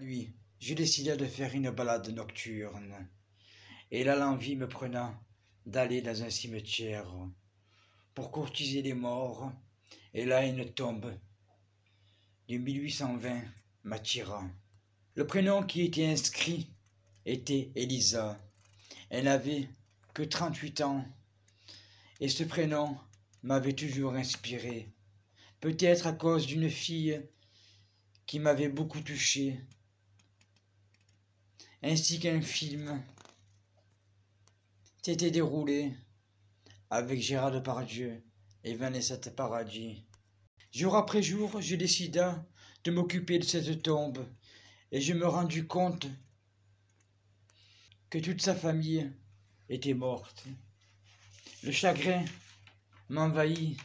nuit, je décidai de faire une balade nocturne. Et là l'envie me prenant d'aller dans un cimetière pour courtiser les morts. Et là une tombe de 1820 m'attira. Le prénom qui était inscrit était Elisa. Elle n'avait que 38 ans. Et ce prénom m'avait toujours inspiré. Peut-être à cause d'une fille qui m'avait beaucoup touché, ainsi qu'un film s'était déroulé avec Gérard Depardieu et Vanessa Paradis. Jour après jour, je décida de m'occuper de cette tombe et je me rendis compte que toute sa famille était morte. Le chagrin m'envahit.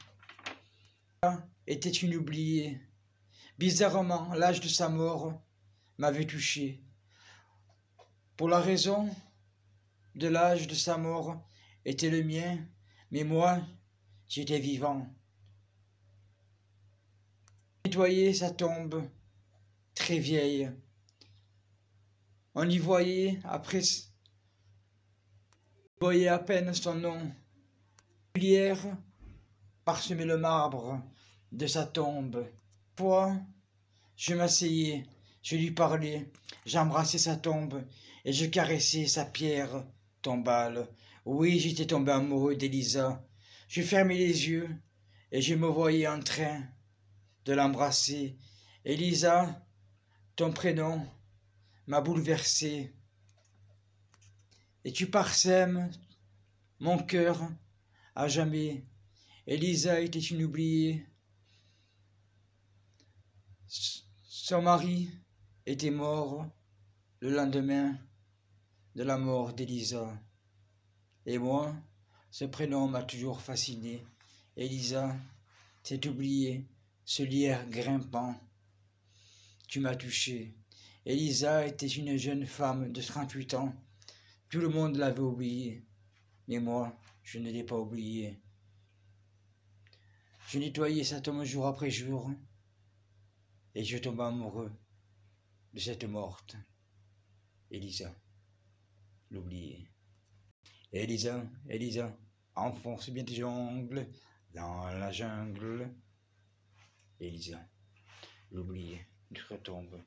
Était inoublié. Bizarrement, l'âge de sa mort m'avait touché. Pour la raison de l'âge de sa mort était le mien, mais moi, j'étais vivant. Nettoyer sa tombe, très vieille. On y voyait à peine son nom. Lumière parsemait le marbre de sa tombe. Puis, je m'asseyais, je lui parlais, j'embrassais sa tombe et je caressais sa pierre tombale. Oui, j'étais tombé amoureux d'Elisa. Je fermais les yeux et je me voyais en train de l'embrasser. Elisa, ton prénom m'a bouleversé. Et tu parsèmes mon cœur à jamais. Elisa était inoubliée. Son mari était mort le lendemain de la mort d'Elisa. Et moi, ce prénom m'a toujours fasciné. Elisa, c'est oublié, ce lierre grimpant. Tu m'as touché. Elisa était une jeune femme de 38 ans. Tout le monde l'avait oubliée. Mais moi, je ne l'ai pas oubliée. Je nettoyais sa tombe jour après jour. Et je tombe amoureux de cette morte. Elisa, l'oublier. Elisa, Elisa, enfonce bien tes ongles dans la jungle. Elisa, l'oublier, tu retombes.